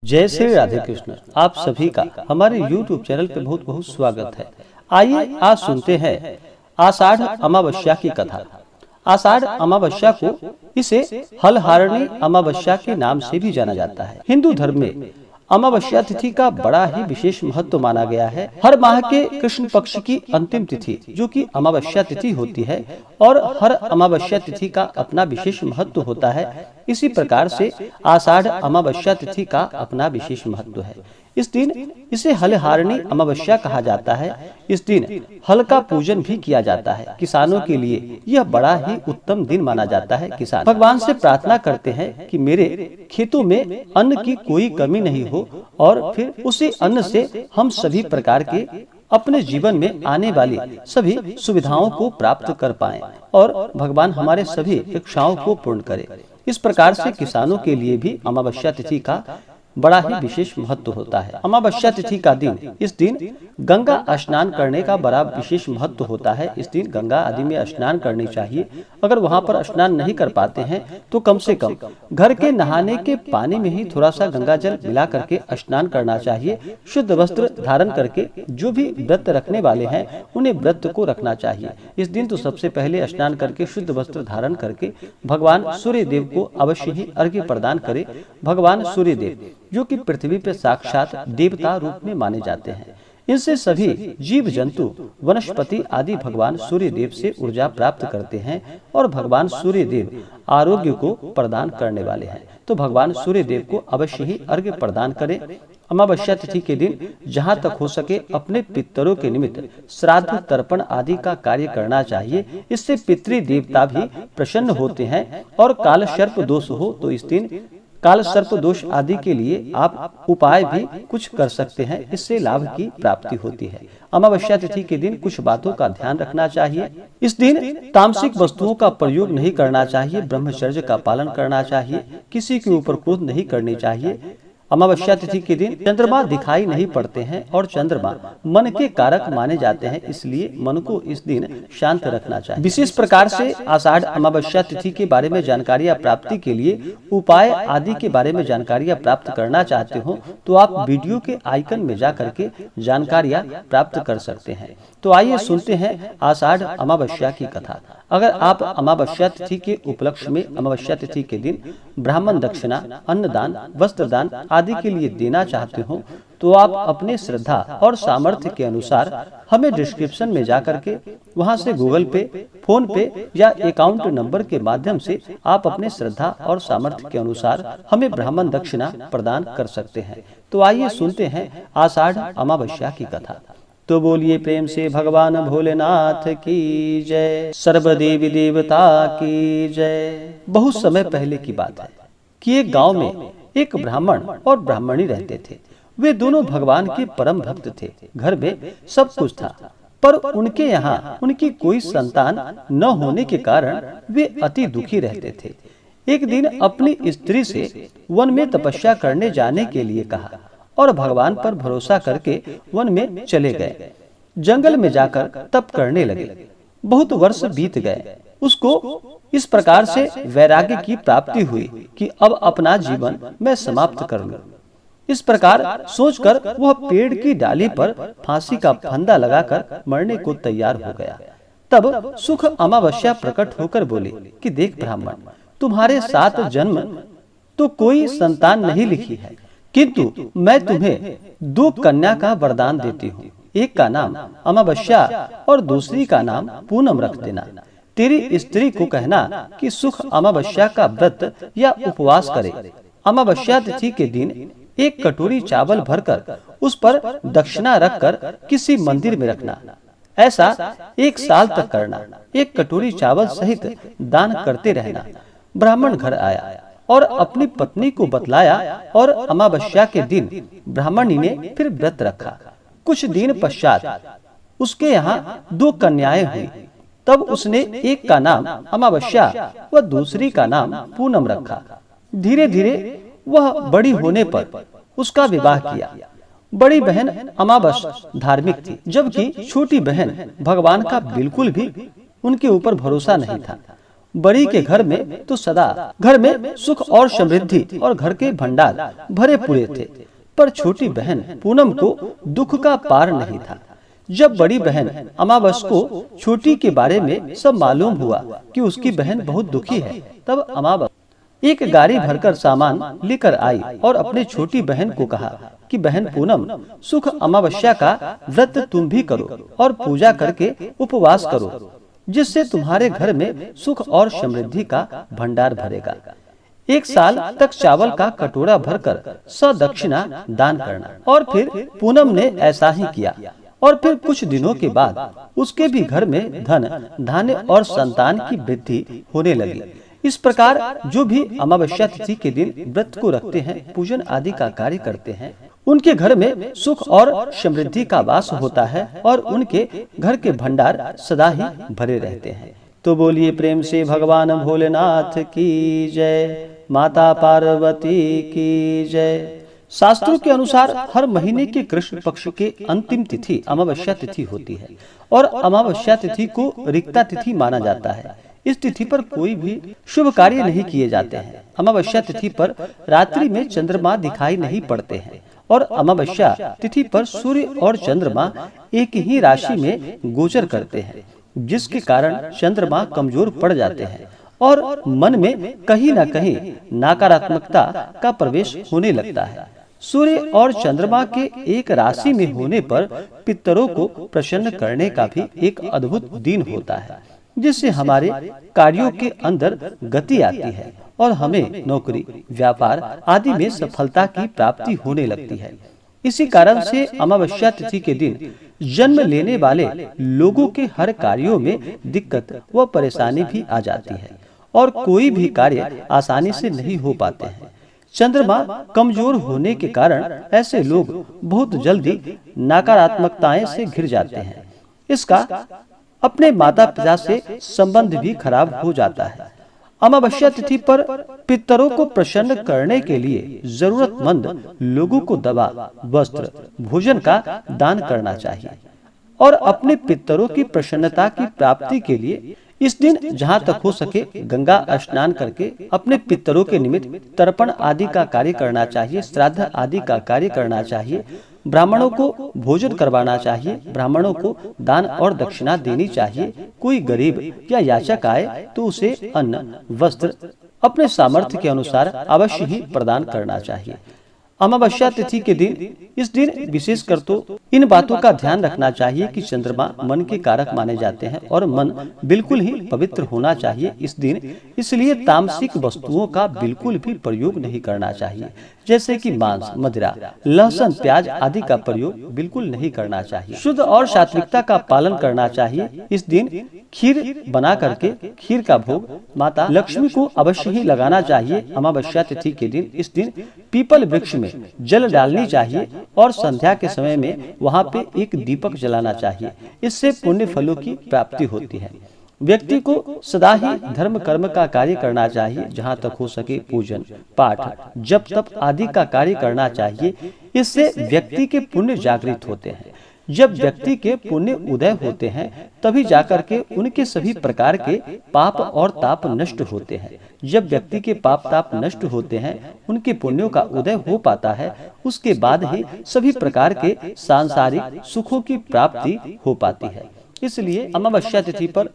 जय श्री राधे कृष्ण। आप सभी का हमारे YouTube चैनल पे बहुत बहुत स्वागत है। आइए आज सुनते हैं आषाढ़ अमावस्या की कथा। आषाढ़ अमावस्या को इसे हलहारणी अमावस्या के नाम से भी जाना जाता है। हिंदू धर्म में अमावस्या तिथि का बड़ा ही विशेष महत्व माना गया है। हर माह के कृष्ण पक्ष की अंतिम तिथि जो कि अमावस्या तिथि होती है और हर अमावस्या तिथि का अपना विशेष महत्व होता है। इसी प्रकार से आषाढ़ अमावस्या तिथि का अपना विशेष महत्व है। इस दिन इसे हलहारणी अमावस्या कहा जाता है। इस दिन हल का पूजन भी किया जाता है। किसानों के लिए यह बड़ा ही उत्तम दिन माना जाता है। किसान भगवान से प्रार्थना करते हैं कि मेरे खेतों में अन्न की कोई कमी नहीं हो और फिर उसी अन्न से हम सभी प्रकार के अपने जीवन में आने वाली सभी सुविधाओं को प्राप्त कर पाएं और भगवान हमारे सभी इच्छाओं को पूर्ण करे। इस प्रकार से किसानों के लिए भी अमावस्या तिथि का बड़ा ही विशेष महत्व होता है। अमावस्या तिथि का दिन, इस दिन गंगा स्नान करने का बड़ा विशेश महत्व होता है। इस दिन गंगा आदि में स्नान करनी चाहिए। अगर वहां पर स्नान नहीं कर पाते हैं तो कम से कम घर के नहाने के पानी में ही थोड़ा सा गंगा जल मिला करके स्नान करना चाहिए। शुद्ध वस्त्र धारण करके जो भी व्रत रखने वाले हैं उन्हें व्रत को रखना चाहिए। इस दिन तो सबसे पहले स्नान करके शुद्ध वस्त्र धारण करके भगवान सूर्य देव को अवश्य ही अर्घ्य प्रदान करे। भगवान सूर्य देव जो कि पृथ्वी पर साक्षात देवता रूप में माने जाते हैं। इनसे सभी जीव जंतु वनस्पति आदि भगवान सूर्य देव से ऊर्जा प्राप्त करते हैं और भगवान सूर्य देव आरोग्य को प्रदान करने वाले हैं। तो भगवान सूर्य देव को अवश्य ही अर्घ्य प्रदान करें। अमावस्या तिथि के दिन जहाँ तक हो सके अपने पितरों के निमित्त श्राद्ध तर्पण आदि का कार्य करना चाहिए। इससे पितृ देवता भी प्रसन्न होते हैं। और काल सर्प दोष हो तो इस दिन काल सर्प दोष आदि के लिए आप उपाय भी कुछ कर सकते हैं। इससे लाभ की प्राप्ति होती है। अमावस्या तिथि के दिन कुछ बातों का ध्यान रखना चाहिए। इस दिन तामसिक वस्तुओं का प्रयोग नहीं करना चाहिए। ब्रह्मचर्य का पालन करना चाहिए। किसी के ऊपर क्रोध नहीं करनी चाहिए। अमावस्या तिथि के दिन चंद्रमा दिखाई नहीं पड़ते हैं और चंद्रमा मन के कारक माने जाते हैं। इसलिए मन को इस दिन शांत रखना चाहिए। विशेष प्रकार से आषाढ़ अमावस्या तिथि के बारे में जानकारियां प्राप्ति के लिए उपाय आदि के बारे में जानकारियां प्राप्त करना चाहते हो तो आप वीडियो के आइकन में जा करके जानकारियां प्राप्त कर सकते हैं। तो आइए सुनते हैं आषाढ़ अमावस्या की कथा। अगर आप अमावस्या तिथि के उपलक्ष्य में अमावस्या तिथि के दिन ब्राह्मण दक्षिणा, अन्नदान, वस्त्रदान आदि के लिए देना चाहते हो तो आप अपने श्रद्धा और सामर्थ्य के अनुसार हमें डिस्क्रिप्शन में जाकर के वहां से गूगल पे, फोन पे या अकाउंट नंबर के माध्यम से आप अपने श्रद्धा और सामर्थ्य के अनुसार हमें ब्राह्मण दक्षिणा प्रदान कर सकते हैं। तो आइए सुनते हैं आषाढ़ अमावस्या की कथा। तो बोलिए प्रेम से भगवान भोलेनाथ की जय, सर्व देवी देवता की जय। बहुत समय पहले की बात है कि एक गांव में एक ब्राह्मण और ब्राह्मणी रहते थे। वे दोनों भगवान के परम भक्त थे। घर में सब कुछ था पर उनके यहाँ उनकी कोई संतान न होने के कारण वे अति दुखी रहते थे। एक दिन अपनी स्त्री से वन में तपस्या करने जाने के लिए कहा और भगवान पर भरोसा करके वन में चले गए। जंगल में जाकर तप करने लगे। बहुत वर्ष बीत गए। उसको इस प्रकार से वैराग्य की प्राप्ति हुई कि अब अपना जीवन मैं समाप्त कर लूं। इस प्रकार सोचकर वह पेड़ की डाली पर फांसी का फंदा लगाकर मरने को तैयार हो गया। तब सुख अमावस्या प्रकट होकर बोले कि देख ब्राह्मण, तुम्हारे 7 जन्म तो कोई संतान नहीं लिखी है, किंतु मैं तुम्हें 2 कन्या का वरदान देती हूँ। एक का नाम अमावस्या और दूसरी का नाम पूनम रख देना। तेरी स्त्री को कहना कि सुख अमावस्या का व्रत या उपवास करे। अमावस्या तिथि के दिन 1 कटोरी चावल भरकर उस पर दक्षिणा रखकर किसी मंदिर में रखना। ऐसा 1 साल तक करना। 1 कटोरी चावल सहित दान करते रहना। ब्राह्मण घर आया और अपनी पत्नी को बतलाया और अमावस्या के दिन ब्राह्मणी ने फिर व्रत रखा। कुछ दिन पश्चात उसके यहाँ 2 कन्याएं हुई। तब उसने एक का नाम अमावस्या व दूसरी का नाम पूनम रखा। धीरे धीरे वह बड़ी होने पर उसका विवाह किया। बड़ी बहन अमावस्या धार्मिक थी, जबकि छोटी बहन भगवान का बिल्कुल भी उनके ऊपर भरोसा नहीं था। बड़ी के घर में तो सदा घर में सुख और समृद्धि और घर के भंडार भरे पूरे थे, पर छोटी बहन पूनम को दुख का पार नहीं था। जब बड़ी बहन अमावस को छोटी के बारे में सब मालूम हुआ कि उसकी बहन बहुत दुखी है, तब अमावस एक गाड़ी भरकर सामान लेकर आई और अपने छोटी बहन को कहा कि बहन पूनम, सुख अमावस्या का व्रत तुम भी करो और पूजा करके उपवास करो, जिससे तुम्हारे घर में सुख और समृद्धि का भंडार भरेगा। 1 साल तक चावल का कटोरा भरकर सदक्षिणा दान करना। और फिर पूनम ने ऐसा ही किया और फिर कुछ दिनों के बाद उसके भी घर में धन धान्य और संतान की वृद्धि होने लगी। इस प्रकार जो भी अमावस्या तिथि के दिन व्रत को रखते हैं, पूजन आदि का कार्य करते हैं, उनके घर में सुख और समृद्धि का वास होता है और उनके घर के भंडार सदा ही भरे रहते हैं। तो बोलिए प्रेम से भगवान भोलेनाथ की जय, माता पार्वती की जय। शास्त्रों के अनुसार हर महीने के कृष्ण पक्ष के अंतिम तिथि अमावस्या तिथि होती है और अमावस्या तिथि को रिक्ता तिथि माना जाता है। इस तिथि पर कोई भी शुभ कार्य नहीं किए जाते हैं। अमावस्या तिथि पर रात्रि में चंद्रमा दिखाई नहीं पड़ते हैं और अमावस्या तिथि पर सूर्य और चंद्रमा एक ही राशि में गोचर करते हैं, जिसके कारण चंद्रमा कमजोर पड़ जाते हैं और मन में कहीं न कहीं नकारात्मकता का प्रवेश होने लगता है। सूर्य और चंद्रमा के एक राशि में होने पर पितरों को प्रसन्न करने का भी एक अद्भुत दिन होता है, जिससे हमारे कार्यों के अंदर गति आती है और हमें नौकरी, व्यापार आदि में सफलता की प्राप्ति होने लगती है। इसी कारण से अमावस्या तिथि के दिन जन्म लेने वाले लोगों के हर कार्यों में दिक्कत व परेशानी भी आ जाती है और कोई भी कार्य आसानी से नहीं हो पाते हैं। चंद्रमा कमजोर होने के कारण ऐसे लोग बहुत जल्दी नकारात्मकताएं से घिर जाते हैं। इसका अपने माता पिता से संबंध भी खराब हो जाता है। अमावस्या तिथि पर पितरों को प्रसन्न करने के लिए जरूरतमंद लोगों को दवा, वस्त्र, भोजन का दान करना चाहिए और अपने पितरों की प्रसन्नता की प्राप्ति के लिए इस दिन जहाँ तक हो सके गंगा स्नान करके अपने पितरों के निमित्त तर्पण आदि का कार्य करना चाहिए, श्राद्ध आदि का कार्य करना चाहिए, ब्राह्मणों को भोजन करवाना चाहिए, ब्राह्मणों को दान और दक्षिणा देनी चाहिए। कोई गरीब या याचक आए तो उसे अन्न, वस्त्र अपने सामर्थ्य के अनुसार अवश्य ही प्रदान करना चाहिए। अमावस्या तिथि के दिन इस दिन विशेषकर तो इन बातों का ध्यान रखना चाहिए कि चंद्रमा मन के कारक माने जाते हैं और मन बिल्कुल ही पवित्र होना चाहिए इस दिन। इसलिए तामसिक वस्तुओं का बिल्कुल भी प्रयोग नहीं करना चाहिए, जैसे कि मांस, मदिरा, लहसुन, प्याज आदि का प्रयोग बिल्कुल नहीं करना चाहिए। शुद्ध और सात्विकता का पालन करना चाहिए। इस दिन खीर बना करके खीर का भोग माता लक्ष्मी को अवश्य ही लगाना चाहिए। अमावस्या तिथि के दिन इस दिन पीपल वृक्ष में जल डालनी चाहिए और संध्या के समय में वहाँ पे एक दीपक जलाना चाहिए। इससे पुण्य फलों की प्राप्ति होती है। व्यक्ति को सदा ही धर्म कर्म का कार्य करना चाहिए, जहाँ तक हो सके पूजन, पाठ, जप, तप आदि का कार्य करना चाहिए। इससे व्यक्ति के पुण्य जागृत होते हैं। जब व्यक्ति के पुण्य उदय होते हैं तभी जाकर के उनके सभी प्रकार के पाप और ताप नष्ट होते हैं। जब व्यक्ति के पाप ताप नष्ट होते हैं, उनके पुण्यों का उदय हो पाता है, उसके बाद ही सभी प्रकार के सांसारिक सुखों की प्राप्ति हो पाती है। इसलिए अमावस्या तिथि पर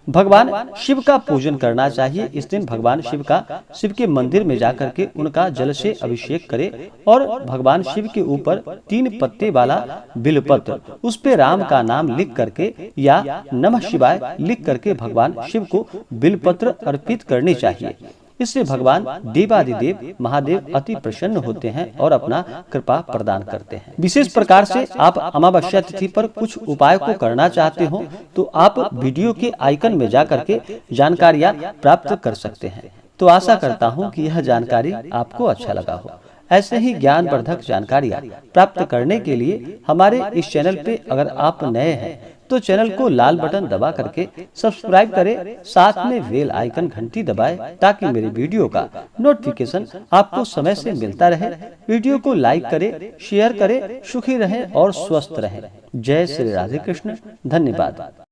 भगवान शिव का पूजन करना चाहिए। इस दिन भगवान शिव के मंदिर में जाकर के उनका जल से अभिषेक करें और भगवान शिव के ऊपर 3 पत्ते वाला बिलपत्र, उस पे राम का नाम लिख करके या नमः शिवाय लिख करके भगवान शिव को बिलपत्र अर्पित करने चाहिए। इससे भगवान देवादिदेव महादेव अति प्रसन्न होते हैं और अपना कृपा प्रदान करते हैं। विशेष प्रकार से आप अमावस्या तिथि पर कुछ उपाय को करना चाहते हो तो आप वीडियो के आइकन में जाकर के जानकारियां प्राप्त कर सकते हैं। तो आशा करता हूं कि यह जानकारी आपको अच्छा लगा हो। ऐसे ही ज्ञानवर्धक जानकारियां प्राप्त करने के लिए हमारे इस चैनल पे अगर आप नए हैं तो चैनल को लाल बटन दबा करके सब्सक्राइब करें, साथ में बेल आइकन घंटी दबाएं ताकि मेरे वीडियो का नोटिफिकेशन आपको समय से मिलता रहे। वीडियो को लाइक करें, शेयर करें। सुखी रहें और स्वस्थ रहें। जय श्री राधे कृष्ण। धन्यवाद।